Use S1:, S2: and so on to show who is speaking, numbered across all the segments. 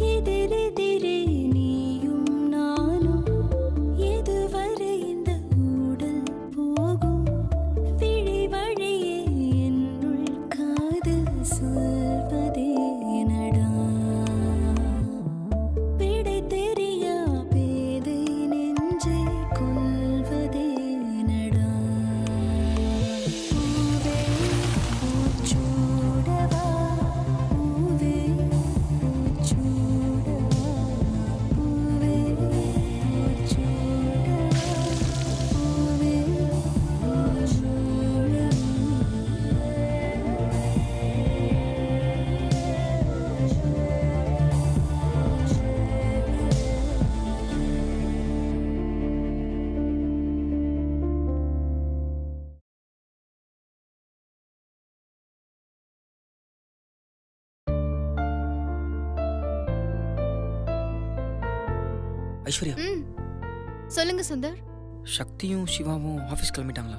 S1: எதிரெதிரே நீயும் நானும் எதுவரை இந்த ஊடல் போகும் விழி வழியே என்னுள் காதல் சொல்வதே நடா விடை தெரியா பேதை நெஞ்சை கொள்வதே நடா பூவே பூச்சூடவா பூவே பூச்சூடவா பூவே பூச்சூடவா பூவே
S2: ஐஸ்வர்யா,
S3: ம் சொல்லுங்க சுந்தர்.
S2: சக்தியும் சிவாவும் ஆஃபீஸ் கிளம்பிட்டாங்களா?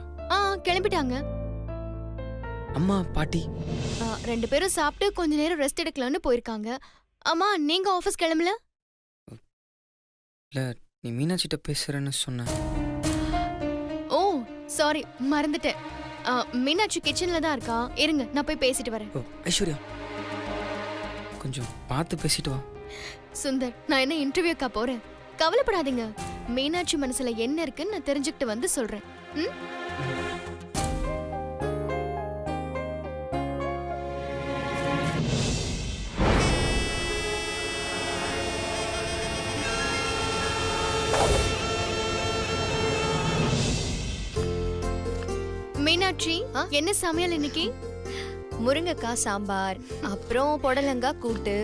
S3: கிளம்பிட்டாங்க.
S2: அம்மா பாட்டி?
S3: 2 பேரும் சாப்பிட்டு கொஞ்ச நேரம் ரெஸ்ட் எடுக்கலாம்னு போயிருக்காங்க. அம்மா நீங்க ஆஃபீஸ் கிளம்பல?
S2: இல்லை, நீ மீனாட்சிட்ட பேசுறேன்னு சொன்ன.
S3: ஓ சாரி, மறந்துட்டேன். மீனாட்சி கிச்சன்ல தான் இருக்கா. இருங்க நான் போய் பேசிட்டு வரேன்.
S2: ஓ ஐஸ்வர்யா, கொஞ்சம் பார்த்து பேசிட்டு வா.
S3: சுந்தர், நான் என்ன இன்டர்வியூக்கா போறேன்? கவலைப்படாதீங்க. மீனாட்சி மனசுல என்ன இருக்குன்னு நான் தெரிஞ்சுக்கிட்டு வந்து சொல்றேன். ம்? மீனாட்சி, என்ன சமையல் இன்னைக்கு?
S4: முருங்கைக்காய் சாம்பார், அப்புறம் புடலங்காய் கூட்டு,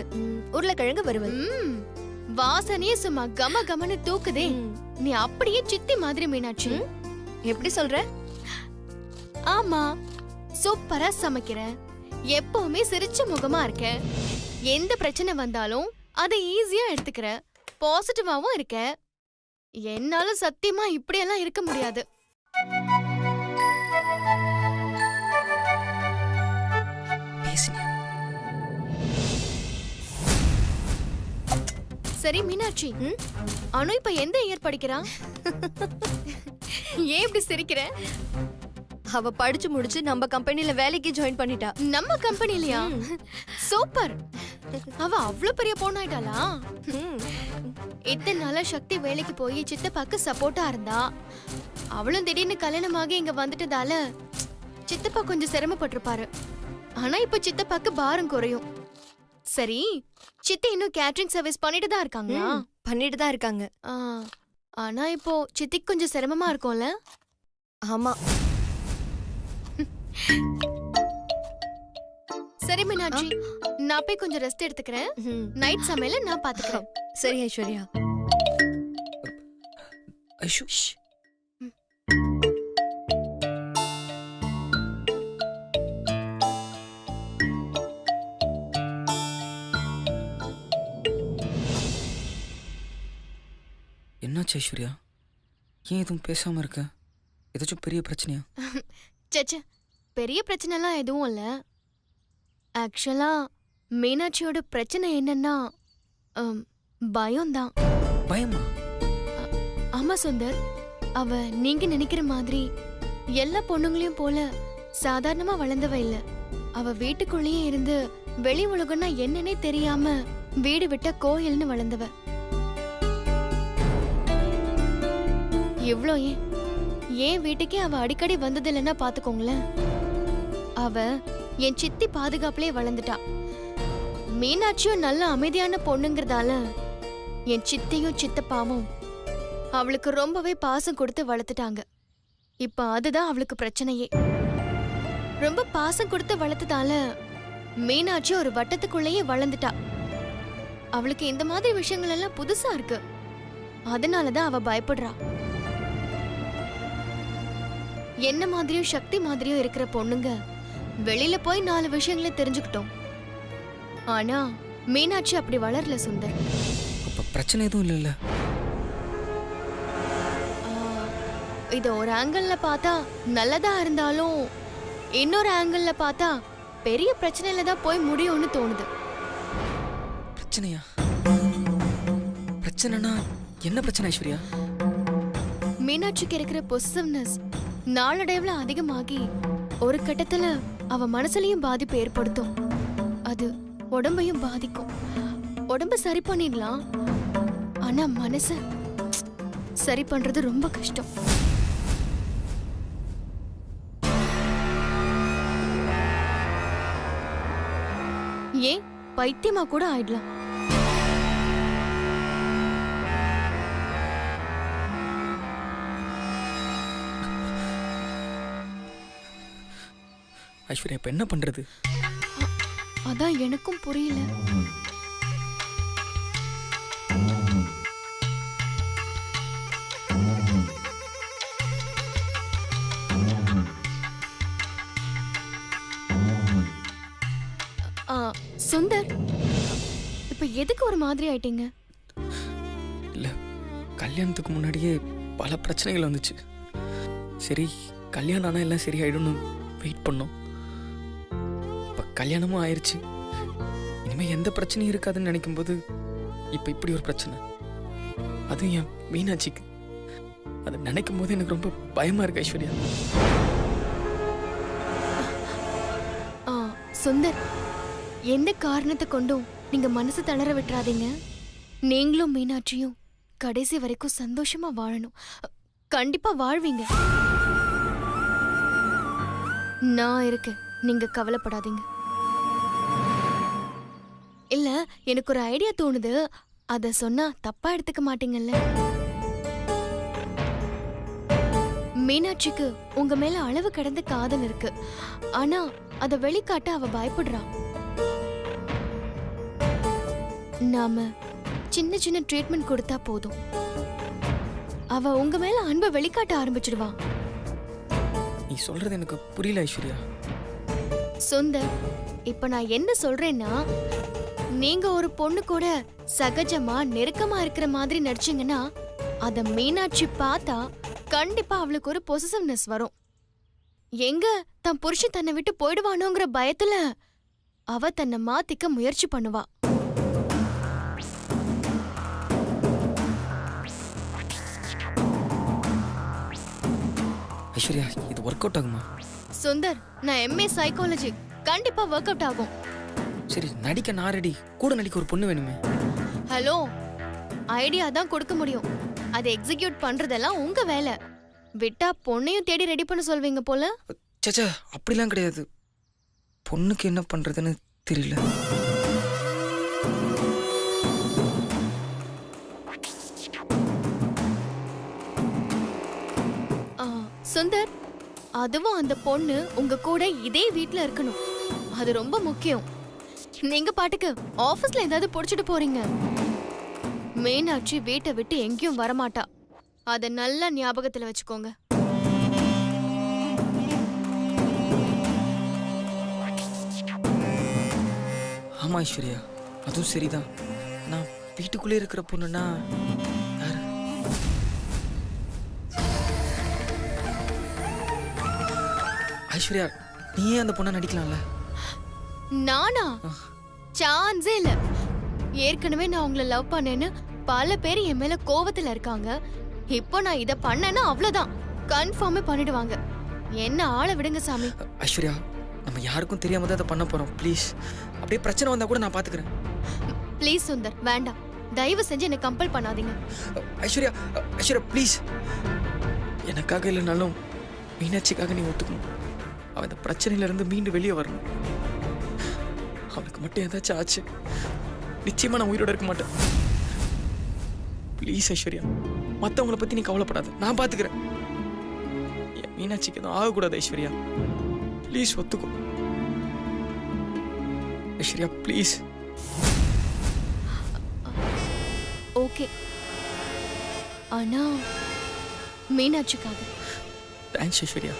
S4: உருளைக்கிழங்கு வறுவல்.
S3: வாசனையே சும்மா கம கமன்னு தூக்குதே. நீ அப்படியே சித்தி மாதிரி மீனாட்சி.
S4: எப்படி சொல்ற?
S3: ஆமா, சூப்பரா சமைக்கிற. எப்பவுமே சிரிச்ச முகமா இருக்க. எந்த பிரச்சனை வந்தாலும் அதை ஈஸியா எடுத்துக்கிற. பாசிட்டிவாவும் இருக்க. என்னால சத்தியமா இப்படியெல்லாம் இருக்க முடியாது. சரி மீனாட்சி, அனு இப்ப எந்த இயர் படிக்கிறா? ஏன் இப்படி சிரிக்கிற?
S4: அவ படிச்சு முடிச்சு நம்ம கம்பெனில வேலைக்கு ஜாயின் பண்ணிட்டா.
S3: நம்ம கம்பெனிலயா? சூப்பர். அவ அவ்வளவு பெரிய பொண்ணாயிட்டாளா? இத்தனை நாளா சக்தி வேலைக்கு போய் சித்தப்பாக்கு சப்போர்ட்டா இருந்தா. அவளும் திடீர்னு கல்யாணமாகி இங்க வந்துட்டதால சித்தப்பா கொஞ்சம் சிரமப்பட்டிருப்பாரு. ஆனா இப்ப சித்தப்பாக்கு பாரம் குறையும். சரி, சித்தி இன்னும் கேட்டரிங் சர்வீஸ் பண்ணிட்டு தான் இருக்காங்களா?
S4: பண்ணிட்டு தான் இருக்காங்க.
S3: ஆனா இப்போ சித்திக்கு கொஞ்சம் சிரமமா இருக்கும்ல?
S4: ஆமா.
S3: சரி மீனாட்சி, நான் போய் கொஞ்சம் ரெஸ்ட் எடுத்துக்கிறேன். நைட் சமையல நான் பாத்துக்கிறேன்.
S4: சரி ஐஸ்வர்யா.
S2: ஐஷு, என்னாச்சு ஐஸ்வர்யா? ஏன் எதுவும் பேசாம இருக்க? ஏதாச்சும் பெரிய பிரச்சனையா?
S3: சச்ச, பெரிய பிரச்சனைலாம் எதுவும் இல்ல. ஆக்சுவலா மீனாட்சியோட பிரச்சனை என்னன்னா பயம்தான்.
S2: பயமா?
S3: ஆமா சுந்தர், அவ நீங்க நினைக்கிற மாதிரி எல்லா பொண்ணுங்களையும் போல சாதாரணமா வளர்ந்தவ இல்ல. அவ வீட்டுக்குள்ளேயே இருந்து வெளி உலகம்னா என்னன்னே தெரியாம வீடு விட்ட கோயில்னு வளர்ந்தவ. இவ்ளோ ஏன் வீட்டுக்கே அவ அடிக்கடி வந்ததில்லைன்னா பாத்துக்கோங்களேன். அவ என் சித்தி பாதுகாப்புலயே வளர்ந்துட்டா. மீனாட்சியும் நல்ல அமைதியான பொண்ணுங்கிறதால என் சித்தியும் சித்தப்பாவும் அவளுக்கு ரொம்பவே பாசம் கொடுத்து வளர்த்துட்டாங்க. இப்ப அதுதான் அவளுக்கு பிரச்சனையே. ரொம்ப பாசம் கொடுத்து வளர்த்ததால மீனாட்சி ஒரு வட்டத்துக்குள்ளேயே வளர்ந்துட்டா. அவளுக்கு இந்த மாதிரி விஷயங்கள் எல்லாம் புதுசா இருக்கு. அதனாலதான் அவ பயப்படுறா. என்ன மாதிரியும் சக்தி மாதிரியும் இருக்கிற பொண்ணுங்க வெளியில போய் 4 விஷயங்களை தெரிஞ்சுக்கிட்டோம். ஆனா மீனாட்சி அப்படி வளரல சுந்தர்.
S2: அப்ப பிரச்சனை எதுவும் இல்லைல்ல?
S3: இது ஒரு ஆங்கிள் பார்த்தா நல்லதா இருந்தாலும் இன்னொரு ஆங்கிள் பார்த்தா பெரிய பிரச்சனையில தான் போய் முடியும்னு தோணுது.
S2: பிரச்சனையா? பிரச்சனைனா என்ன பிரச்சனை ஐஸ்வர்யா?
S3: மீனாட்சிக்கு இருக்கிற பொசிசிவ்னஸ் நாளடைவுல அதிகமாகி ஒரு கட்டத்துல அவ மனசுலயும் பாதிப்பு ஏற்படுத்தும். அது உடம்பையும் பாதிக்கும். உடம்ப சரி பண்ணிடலாம், ஆனா மனச சரி பண்றது ரொம்ப கஷ்டம். ஏன் பைத்தியமா கூட ஆயிடலாம்.
S2: ஐஸ்வர்யா இப்ப என்ன பண்றது?
S3: அதான் எனக்கும் புரியல. ஆ, சுந்தர், இப்ப எதுக்கு ஒரு மாதிரி ஆயிட்டீங்க?
S2: இல்ல, கல்யாணத்துக்கு முன்னாடியே பல பிரச்சனைகள் வந்துச்சு. சரி, கல்யாணம் ஆனா எல்லாம் சரியாயிடும்னு வெயிட் பண்ணோம். இப்ப கல்யாணமும் ஆயிருச்சு. இனிமே எந்த பிரச்சனையும் இருக்காதுன்னு நினைக்கும் போது இப்ப இப்படி ஒரு பிரச்சனை, அதுவும் என் மீனாட்சிக்கு. அதை நினைக்கும் போது எனக்கு ரொம்ப பயமா இருக்கு ஐஸ்வர்யா.
S3: ஆ, சுந்தர், எந்த காரணத்தை கொண்டும் நீங்க மனசு தளர விட்டுறாதீங்க. நீங்களும் மீனாட்சியும் கடைசி வரைக்கும் சந்தோஷமா வாழணும். கண்டிப்பா வாழ்வீங்க. நான் இருக்கேன், நீங்க கவலைப்படாதீங்க. இல்ல, எனக்கு ஒரு ஐடியா தோணுது. அத சொன்னா தப்பா எடுத்துக்க மாட்டீங்கல்ல? மீனாட்சிக்கு உங்க மேல அளவு கடந்த காதல் இருக்கு, ஆனா அத வெளிக்காட்ட அவ பயப்படுறா. நாம சின்ன சின்ன ட்ரீட்மெண்ட் கொடுத்தா போதும், அவ உங்க மேல அன்பை வெளிக்காட்ட ஆரம்பிச்சிடுவா.
S2: நீ சொல்றது எனக்கு புரியல ஐஸ்வர்யா.
S3: சுந்தர், இப்ப நான் என்ன சொல்றேன்னா, நீங்க ஒரு பொண்ணு கூட சகஜமா நெருக்கமா இருக்கிற மாதிரி நடிச்சீங்கன்னா அத மீனாட்சி பார்த்தா கண்டிப்பா அவளுக்கு ஒரு பொசிசிவ்னஸ் வரும். எங்க தன் புருஷன் தன்னை விட்டு போயிடுவானோங்கிற பயத்துல அவ தன்னை மாத்திக்க முயற்சி பண்ணுவா.
S2: ஐஸ்வர்யா, இது ஒர்க் அவுட் ஆகுமா?
S3: சுந்தர், நான் எம்ஏ சைக்காலஜி, கண்டிப்பா ஒர்க் அவுட் ஆகும்.
S2: சரி, நடிக்க நான் ரெடி. கூட நடிக்க ஒரு பொண்ணு வேணுமே.
S3: ஹலோ, ஐடியா தான் கொடுக்க முடியும், அதை எக்ஸிக்யூட் பண்றதெல்லாம் உங்க வேலை. விட்டா பொண்ணையும் தேடி ரெடி பண்ண சொல்வீங்க போல.
S2: சச்சா, அப்படிலாம் கிடையாது. பொண்ணுக்கு என்ன பண்றதுன்னு தெரியல.
S3: ஆ, சுந்தர், அதுவும் அந்த பொண்ணு உங்க கூட இதே வீட்ல இருக்கணும். அது ரொம்ப முக்கியம். நீங்க பாட்டுக்கு ஆபீஸ்ல ஏதாவது புடிச்சிட்டு போறீங்க. மீனாட்சி வீட்டை விட்டு எங்கேயும் வரமாட்டா, அத நல்லா ஞாபகத்துல வச்சுக்கோங்க.
S2: ஆமா ஐஸ்வர்யா, அதுவும் சரிதான். நான் வீட்டுக்குள்ளே இருக்கிற பொண்ணுன்னா யாரு? ஐஸ்வர்யா, நீயே அந்த பொண்ணை நடிக்கலாம்ல?
S3: நானா? சான்ஸே இல்ல. ஏற்கனவே நான் உங்களை லவ் பண்ணேன்னு பல பேர் என் மேல கோவத்துல இருக்காங்க. இப்போ நான் இத பண்ணேன்னா அவ்வளவுதான், கன்ஃபார்மே பண்ணிடுவாங்க. என்ன ஆள விடுங்க சாமி.
S2: ஐஸ்வர்யா, நம்ம யாருக்கும் தெரியாம தான் அதை பண்ண போறோம். ப்ளீஸ், அப்படியே பிரச்சனை வந்தா கூட நான் பாத்துக்கிறேன்.
S3: ப்ளீஸ் சுந்தர், வேண்டாம். தயவு செஞ்சு என்ன கம்பல் பண்ணாதீங்க.
S2: ஐஸ்வர்யா, ஐஸ்வர்யா ப்ளீஸ். எனக்காக இல்லைனாலும் மீனாட்சிக்காக நீ ஒத்துக்கணும். அவ இந்த பிரச்சனையில இருந்து மீண்டு வெளியே வரணும். அவனுக்கு மட்டும் ஏதாச்சும் ஆச்சு, நிச்சயமா நான் உயிரோட இருக்க மாட்டேன். ப்ளீஸ் ஐஸ்வர்யா, மற்றவங்களை பத்தி நீ கவலைப்படாத, நான் பாத்துக்கிறேன். என் மீனாட்சிக்கு எதுவும் ஆகக்கூடாது ஐஸ்வர்யா. ப்ளீஸ் ஒத்துக்கோ ஐஸ்வர்யா, ப்ளீஸ்.
S3: ஓகே, ஆனா மீனாட்சிக்காக.
S2: தேங்க்ஸ் ஐஸ்வர்யா.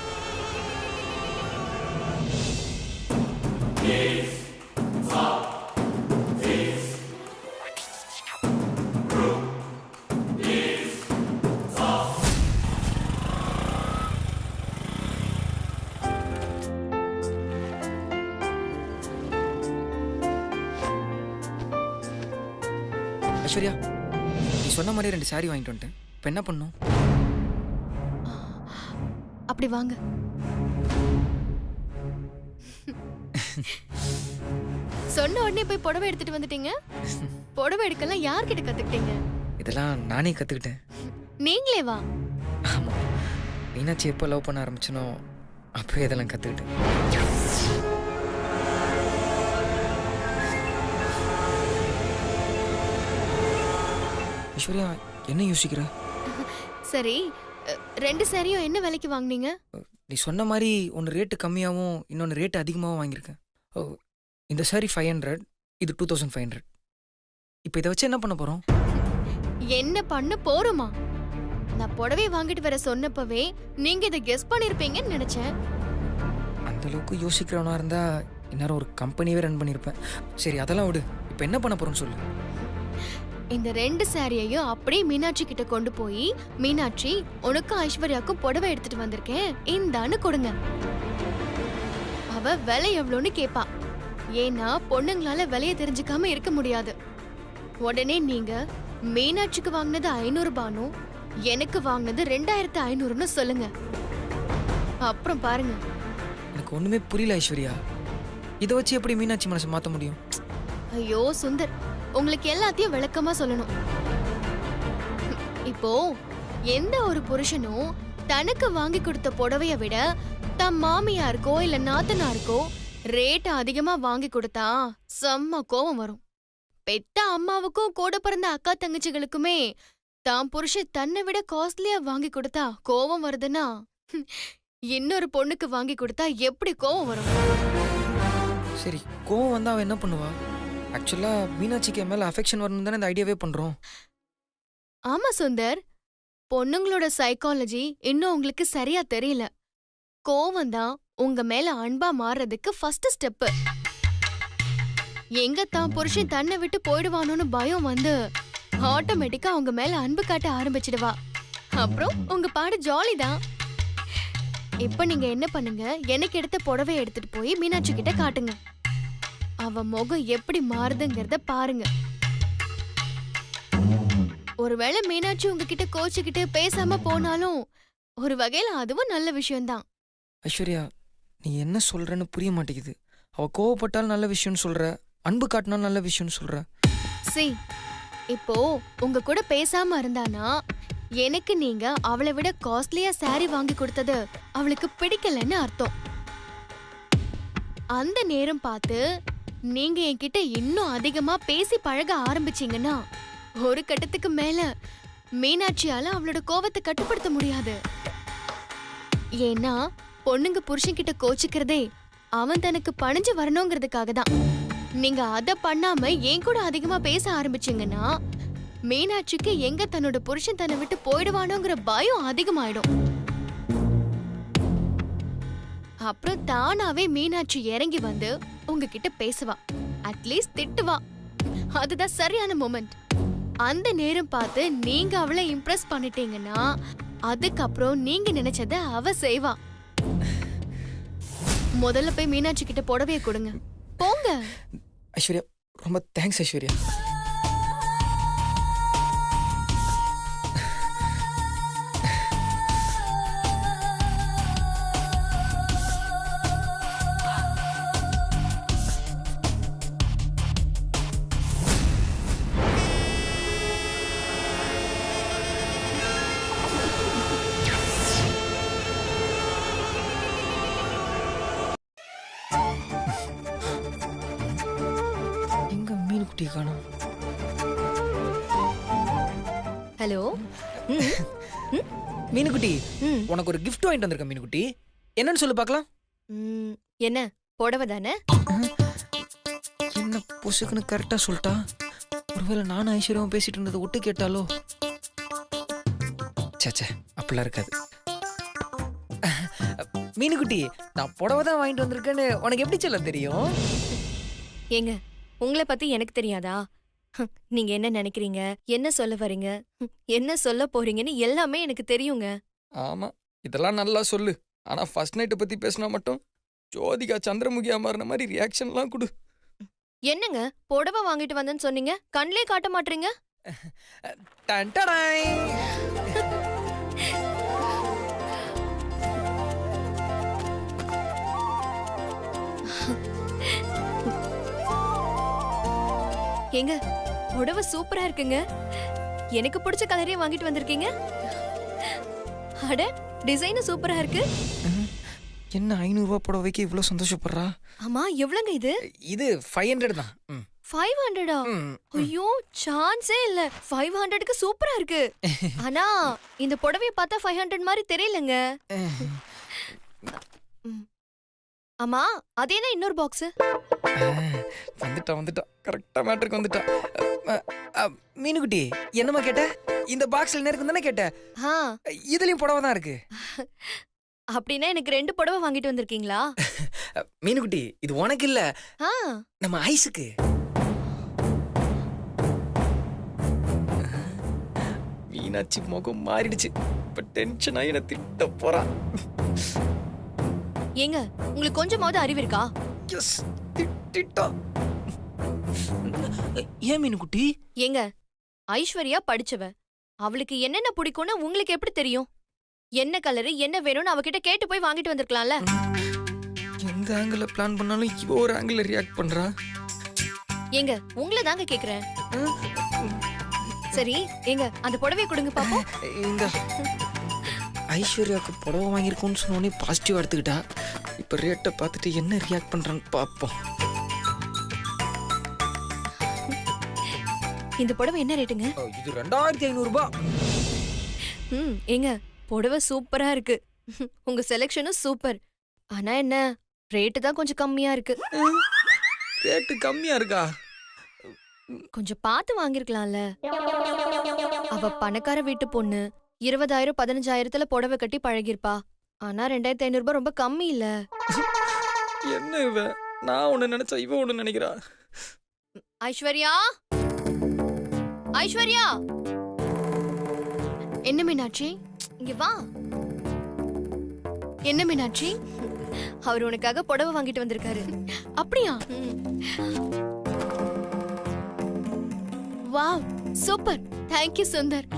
S2: ஐஸ்வர்யா, நீ சொன்ன மாதிரி 2 saree வாங்கிட்டு வந்துட்டேன். இப்போ என்ன பண்ணும்?
S3: அப்படி வாங்க. சொன்ன உடனே போய் புடவை எடுத்துட்டு வந்துட்டீங்க. புடவை எடுக்கலாம் யார்கிட்ட கத்துக்கிட்டீங்க?
S2: இதெல்லாம் நானே கற்றுக்கிட்டேன்.
S3: நீங்களே வா.
S2: ஆமாம், மீனாட்சி எப்போ லவ் பண்ண ஆரம்பிச்சனோ அப்போ இதெல்லாம் கற்றுக்கிட்டேன். ஐஸ்வர்யா, என்ன யோசிக்கிற?
S3: சரி, 2 சாரியும் என்ன விலைக்கு வாங்குனீங்க?
S2: நீ சொன்ன மாதிரி ஒன்று ரேட்டு கம்மியாகவும் இன்னொன்று ரேட்டு அதிகமாகவும் வாங்கியிருக்கேன். ஓ, இந்த saree 500, இது 2500. இப்போ இதை வச்சு என்ன பண்ண போகிறோம்?
S3: என்ன பண்ண போறோமா? நான் புடவை வாங்கிட்டு வர சொன்னப்பவே நீங்க இதை கெஸ் பண்ணிருப்பீங்கன்னு நினைச்சேன்.
S2: அந்த அளவுக்கு யோசிக்கிறவனா இருந்தா இந்நேரம் ஒரு கம்பெனியே ரன் பண்ணியிருப்பேன். சரி, அதெல்லாம் விடு. இப்போ என்ன பண்ண போறோம்னு சொல்லு.
S3: இந்த 2 சாரியையும் அப்படியே மீனாட்சி கிட்ட கொண்டு போய், மீனாட்சி உனக்கும் ஐஸ்வர்யாக்கும் புடவை எடுத்துட்டு வந்திருக்கேன், இந்தான்னு கொடுங்க. அவ விலை எவ்வளோன்னு கேப்பா. ஏன்னா பொண்ணுங்களால விலைய தெரிஞ்சுக்காம இருக்க முடியாது. உடனே நீங்க மீனாட்சிக்கு வாங்கினது 500 ரூபானும் எனக்கு வாங்கினது 2500ன்னு சொல்லுங்க. அப்புறம் பாருங்க.
S2: எனக்கு ஒண்ணுமே புரியல ஐஸ்வர்யா. இதை வச்சு எப்படி மீனாட்சி மனசை மாற்ற முடியும்?
S3: ஐயோ சுந்தர், உங்களுக்கு எல்லாத்தையும் விளக்கமா சொல்லணும். இப்போ எந்த ஒரு புருஷனும் தனக்கு வாங்கி கொடுத்த புடவைய விட தம் மாமியாருக்கோ இல்ல நாத்தனாருக்கோ ரேட் அதிகமா வாங்கி கொடுத்தா செம்ம கோவம் வரும். பெத்த அம்மாவுக்கும் கூட பிறந்த அக்கா தங்கச்சிகளுக்குமே தாம் புருஷன் தன்னை விட காஸ்ட்லியா வாங்கி கொடுத்தா கோவம் வருதுன்னா, இன்னொரு பொண்ணுக்கு வாங்கி கொடுத்தா எப்படி கோவம் வரும்?
S2: சரி, கோவம் வந்தா அவன் என்ன பண்ணுவா? ஆக்சுவலா மீனாட்சிக்கு என் மேல அஃபெக்ஷன் வரணும் தானே இந்த ஐடியாவே பண்றோம்.
S3: ஆமா சுந்தர், பொண்ணுங்களோட சைக்காலஜி இன்னும் உங்களுக்கு சரியா தெரியல. கோவம் தான் உங்க மேல அன்பா மாறுறதுக்கு ஃபர்ஸ்ட் ஸ்டெப். எங்க தான் புருஷன் தன்னை விட்டு போயிடுவானோன்னு பயம் வந்து ஆட்டோமேட்டிக்கா உங்க மேல அன்பு காட்ட ஆரம்பிச்சிடுவா. அப்புறம் உங்க பாடு ஜாலி தான். இப்ப நீங்க என்ன பண்ணுங்க, எனக்கு எடுத்த புடவைய எடுத்துட்டு போய் மீனாட்சி கிட்ட காட்டுங்க. அவ முகம் எப்படி மாறுதுங்கிறத பாருங்க. ஒருவேளை மீனாட்சி உங்ககிட்ட கோச்சுக்கிட்டு பேசாம போனாலும் ஒரு வகையில அதுவும் நல்ல விஷயம்தான்.
S2: ஐஸ்வர்யா, நீ என்ன சொல்றன்னு புரிய மாட்டேங்குது. அவ கோவப்பட்டாலும் நல்ல விஷயம்னு சொல்ற, அன்பு காட்டினாலும் நல்ல விஷயம்னு சொல்ற.
S3: சி, இப்போ உங்க கூட பேசாம இருந்தானா எனக்கு நீங்க அவளை விட காஸ்ட்லியா saree வாங்கி கொடுத்தது அவளுக்கு பிடிக்கலன்னு அர்த்தம். அந்த நேரம் பார்த்து நீங்க என்கிட்ட இன்னும் அதிகமா பேசி பழக ஆரம்பிச்சீங்கன்னா ஒரு கட்டத்துக்கு மேல மீனாட்சியால அவளோட கோவத்தை கட்டுப்படுத்த முடியாது. ஏன்னா பொண்ணுங்க புருஷன்கிட்ட கோச்சுக்கிறதே அவன் தனக்கு பணிஞ்சு வரணுங்கிறதுக்காக தான். நீங்க அத பண்ணாம என் கூட அதிகமா பேச ஆரம்பிச்சீங்கன்னா மீனாட்சிக்கு எங்க தன்னோட புருஷன் தன்னை விட்டு போயிடுவானோங்கிற பயம் அதிகமாயிடும். அப்புறம் தானாவே மீனாட்சி இறங்கி வந்து உங்ககிட்ட பேசுவா, அட்லீஸ்ட் திட்டுவா. அதுதான் சரியான மொமெண்ட். அந்த நேரம் பார்த்து நீங்க அவளை இம்ப்ரெஸ் பண்ணிட்டீங்கன்னா அதுக்கப்புறம் நீங்க நினைச்சத அவ செய்வா. முதல்ல போய் மீனாட்சி கிட்ட புடவைய கொடுங்க, போங்க.
S2: ஐஸ்வர்யா, ரொம்ப தேங்க்ஸ் ஐஸ்வர்யா. எங்க மீனுக்குட்டி காணோம்?
S4: ஹலோ.
S2: மீனுக்குட்டி,
S4: ம்
S2: உனக்கு ஒரு gift வாங்கிட்டு வந்திருக்கேன் மீனுக்குட்டி. என்னன்னு சொல்லு பார்க்கலாம்.
S4: ம், என்ன புடவை தானே?
S2: என்ன பொசுக்குன்னு கரெக்டா சொல்லிட்டா? ஒருவேளை நானும் ஐஸ்வர்யாவும் பேசிட்டு இருந்தது ஒட்டு கேட்டாலோ? சேச்சே, அப்படிலாம் இருக்காது. மீனுக்குட்டி, நான் புடவை தான் வாங்கிட்டு வந்திருக்கேன்னு உனக்கு எப்படி சொல்ல தெரியும்?
S4: ஏங்க, உங்களை பத்தி எனக்கு தெரியாதா? நீங்க என்ன நினைக்கிறீங்க, என்ன சொல்ல வரீங்க, என்ன சொல்ல போறீங்கன்னு எல்லாமே எனக்கு தெரியுங்க.
S2: ஆமா, இதெல்லாம் நல்லா சொல்லு. ஆனா ஃபர்ஸ்ட் நைட்டை பத்தி பேசினா மட்டும் ஜோதிகா சந்திரமுகியா மாறின மாதிரி ரியாக்ஷன்லாம் கொடு.
S4: என்னங்க புடவை வாங்கிட்டு வந்தேன்னு சொன்னீங்க, கண்ணிலே காட்ட மாட்டீங்க?
S5: டன்டடாய்.
S4: ஏங்க புடவை சூப்பரா இருக்குங்க. எனக்கு பிடிச்ச கலரே வாங்கிட்டு வந்திருக்கீங்க. அட டிசைனும் சூப்பரா இருக்கு.
S5: என்ன 500 ரூபாய் புடவைக்கு இவ்வளோ சந்தோஷப்படுறா?
S4: ஆமா எவ்வளவுங்க இது?
S5: இது 500 தான்.
S4: 500ஆ? ஐயோ சான்ஸே இல்ல. 500க்கு சூப்பரா இருக்கு. ஆனா இந்த புடவைய பார்த்தா 500 மாதிரி தெரியலங்க. ஆமா அது என்ன இன்னொரு பாக்ஸ்?
S5: வந்துட்டா கரெக்டா மேட்டருக்கு வந்துட்டா. மீனுக்குட்டி என்னம்மா கேட்ட? இந்த பாக்ஸ்ல என்ன இருக்குன்னு தானே கேட்ட?
S4: ஆ
S5: இதுலயும் புடவை தான் இருக்கு.
S4: அப்படின்னா எனக்கு 2 புடவை வாங்கிட்டு வந்திருக்கீங்களா?
S5: மீனுக்குட்டி இது உனக்கு இல்ல,
S4: ஆ
S5: நம்ம ஐஸுக்கு. மீனாட்சி முகம் மாறிடுச்சு. இப்ப டென்ஷன் ஆகி என்ன திட்ட போறா.
S4: ஏங்க உங்களுக்கு கொஞ்சமாவது அறிவு இருக்கா?
S5: எஸ் திட்டா. ஏன் மீனுக்குட்டி?
S4: ஏங்க ஐஸ்வர்யா படிச்சவ. அவளுக்கு என்னென்ன பிடிக்கும்னு உங்களுக்கு எப்படி தெரியும்? என்ன கலரு என்ன வேணும்னு அவகிட்ட கேட்டு போய் வாங்கிட்டு வந்திருக்கலாம்ல.
S5: எந்த ஆங்கிள் பிளான் பண்ணாலும் இவ ஒரு ஆங்கிள் ரியாக்ட் பண்றா.
S4: ஏங்க உங்களை தாங்க கேக்குறேன். சரி ஏங்க அந்த புடவைய கொடுங்க பாப்போம்.
S5: இந்த ஐஸ்வர்யாவுக்கு புடவை வாங்கியிருக்கோன்னு சொன்னோடனே பாசிட்டிவ் எடுத்துக்கிட்டா. இப்ப ரேட்டை பார்த்துட்டு என்ன ரியாக்ட் பண்றான்னு பாப்போம்.
S4: இந்த புடவை என்ன ரேட்டுங்க?
S5: இது 2500 ரூபாய்.
S4: ஏங்க புடவை சூப்பரா இருக்கு. உங்க செலெக்ஷனும் சூப்பர். ஆனா என்ன ரேட்டு தான் கொஞ்சம் கம்மியா இருக்கு.
S5: ரேட்டு கம்மியா இருக்கா?
S4: கொஞ்சம் பார்த்து வாங்கிருக்கலாம்ல. அவ பணக்கார வீட்டு பொண்ணு. 20,000 15,000த்துல புடவை கட்டி பழகிருப்பா. ஆனா 2,500 ரூபாய் ரொம்ப கம்மி இல்ல?
S5: என்ன இவ? நான் ஒண்ணு நினைச்சா இவ ஒண்ணு நினைக்கிறா.
S4: ஐஸ்வர்யா ஐஸ்வர்யா
S3: என்ன மீனாட்சி?
S4: இங்க வா.
S3: என்ன மீனாட்சி?
S4: அவர் உனக்காக புடவை வாங்கிட்டு வந்திருக்காரு.
S3: அப்படியா? Wow super. Thank you Sundar.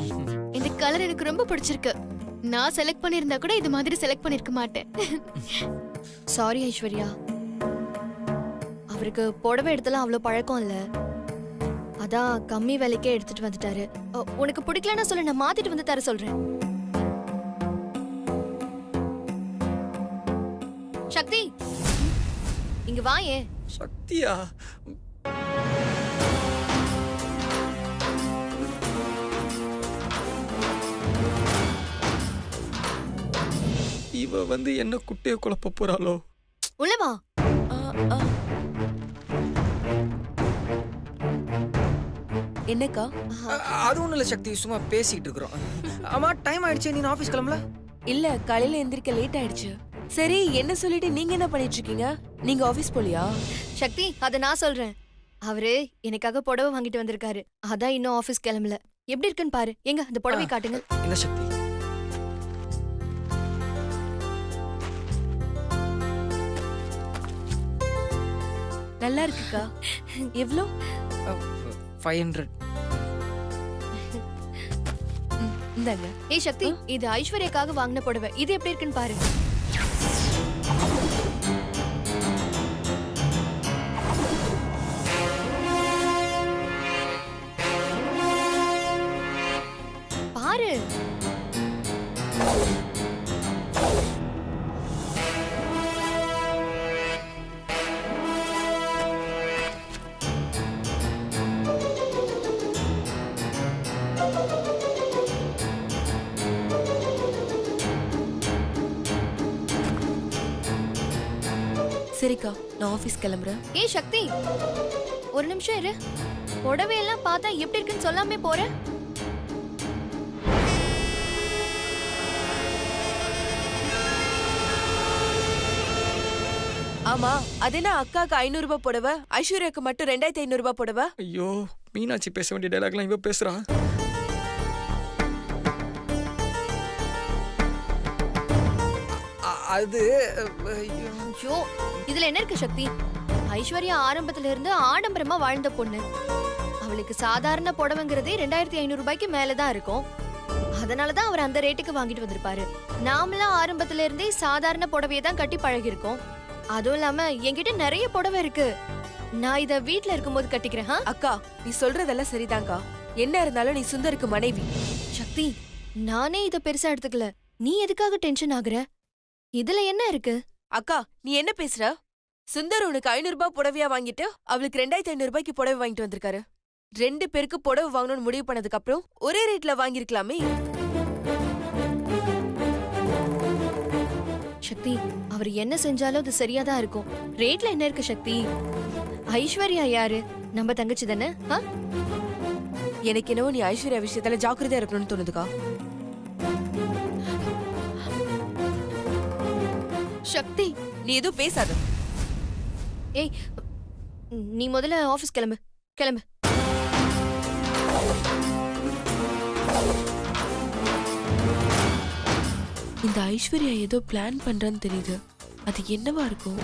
S3: இந்த கலர் எனக்கு ரொம்ப பிடிச்சிருக்கு. நான் செலக்ட் பண்ணிருந்தா கூட இது மாதிரி செலக்ட் பண்ணிருக்க மாட்டேன்.
S4: சாரி ஐஸ்வர்யா. அவருக்கு புடவை எடுத்தலாம் அவ்வளவு பழக்கம் இல்ல. அதான் கம்மி விலைக்கே எடுத்துட்டு வந்துட்டாரு. உனக்கு பிடிக்கலன்னா சொல்ல, நான் மாத்திட்டு வந்து தர சொல்றேன். சக்தி இங்க வா. ஏன்
S5: சக்தியா? இவ வந்து என்ன குட்டைய குழப்ப போறாளோ?
S4: உள்ள வா.
S6: என்னக்கா?
S5: அது ஒண்ணும் இல்ல சக்தி, சும்மா பேசிட்டு இருக்கிறோம். ஆமா டைம் ஆயிடுச்சு, நீ ஆபீஸ் கிளம்பல?
S6: இல்ல காலையில எந்திரிக்க லேட் ஆயிடுச்சு. சரி என்ன சொல்லிட்டு நீங்க என்ன பண்ணிட்டு இருக்கீங்க? நீங்க ஆபீஸ் போலியா?
S4: சக்தி அத நான் சொல்றேன். அவரு எனக்காக புடவை வாங்கிட்டு வந்திருக்காரு. அதான் இன்னும் ஆபீஸ் கிளம்பல. எப்படி இருக்குன்னு பாரு. எங்க அந்த புடவை காட்டுங்க.
S5: இந்த சக்தி
S6: நல்லா இருக்குக்கா. எவ்ளோ?
S5: 500.
S6: இந்தாங்க.
S4: ஏய் சக்தி, இது ஐஸ்வர்யாக்காக வாங்கின புடவை. இது எப்படி இருக்குன்னு பாரு. பாரு.
S6: சரிக்கா நான் ஆபீஸ் கிளம்புறேன்.
S4: ஏய் சக்தி, ஒரு நிமிஷம் இரு. புடவையெல்லாம் பார்த்தா எப்படி இருக்குன்னு சொல்லாமே போற.
S6: ஆமா அது என்ன அக்காக்கு 500 ரூபாய் புடவை, ஐஸ்வர்யாக்கு மட்டும் 2,500 ரூபாய் புடவை?
S5: ஐயோ மீனாட்சி பேச வேண்டிய டைலாக்லாம் இவ பேசுறா. அது
S4: ஐயோ இதுல என்ன இருக்கு சக்தி? ஐஸ்வர்யா ஆரம்பத்துல இருந்து ஆடம்பரமா வாழ்ந்த பொண்ணு. அவளுக்கு சாதாரண புடவைங்கிறதே 2500 ரூபாய்க்கு மேலதான் இருக்கும். அதனாலதான் அவர் அந்த ரேட்டுக்கு வாங்கிட்டு வந்திருப்பாரு. நாமளாம் ஆரம்பத்துல இருந்தே சாதாரண புடவையை தான் கட்டி பழகிருக்கோம். அதுவும் இல்லாம என்கிட்ட நிறைய புடவை இருக்கு. நான் இத வீட்ல இருக்கும்போது கட்டிக்கிறேன்.
S6: அக்கா நீ சொல்றதெல்லாம் சரிதான்க்கா. என்ன இருந்தாலும் நீ சுந்தருக்கு மனைவி.
S4: சக்தி, நானே இத பெருசா எடுத்துக்கல. நீ எதுக்காக டென்ஷன் ஆகுற? இதுல என்ன இருக்கு?
S6: அக்கா நீ என்ன பேசுற? சுந்தர் உனக்கு 500 ரூபாய் புடவையா வாங்கிட்டு அவளுக்கு 2500 ரூபாய்க்கு புடவை வாங்கிட்டு வந்திருக்காரு. 2 பேருக்கு புடவை வாங்கணும்னு முடிவு பண்ணதுக்கு அப்புறம் ஒரே ரேட்ல வாங்கிருக்கலாமே.
S4: சக்தி, அவர் என்ன செஞ்சாலும் அது சரியா தான் இருக்கும். ரேட்ல என்ன இருக்கு சக்தி? ஐஸ்வர்யா யாரு? நம்ம தங்கச்சி தானே?
S6: எனக்கு என்னவோ நீ ஐஸ்வர்யா விஷயத்துல ஜாக்கிரதையா இருக்கணும்னு தோணுதுக்கா.
S4: சக்தி,
S6: நீ எதுவும் பேசாத.
S4: ஏய், நீ முதல்ல ஆபீஸ் கிளம்பு. கிளம்பு.
S6: இந்த ஐஸ்வர்யா ஏதோ பிளான் பண்றான்னு தெரியுது. அது என்னவா இருக்கும்?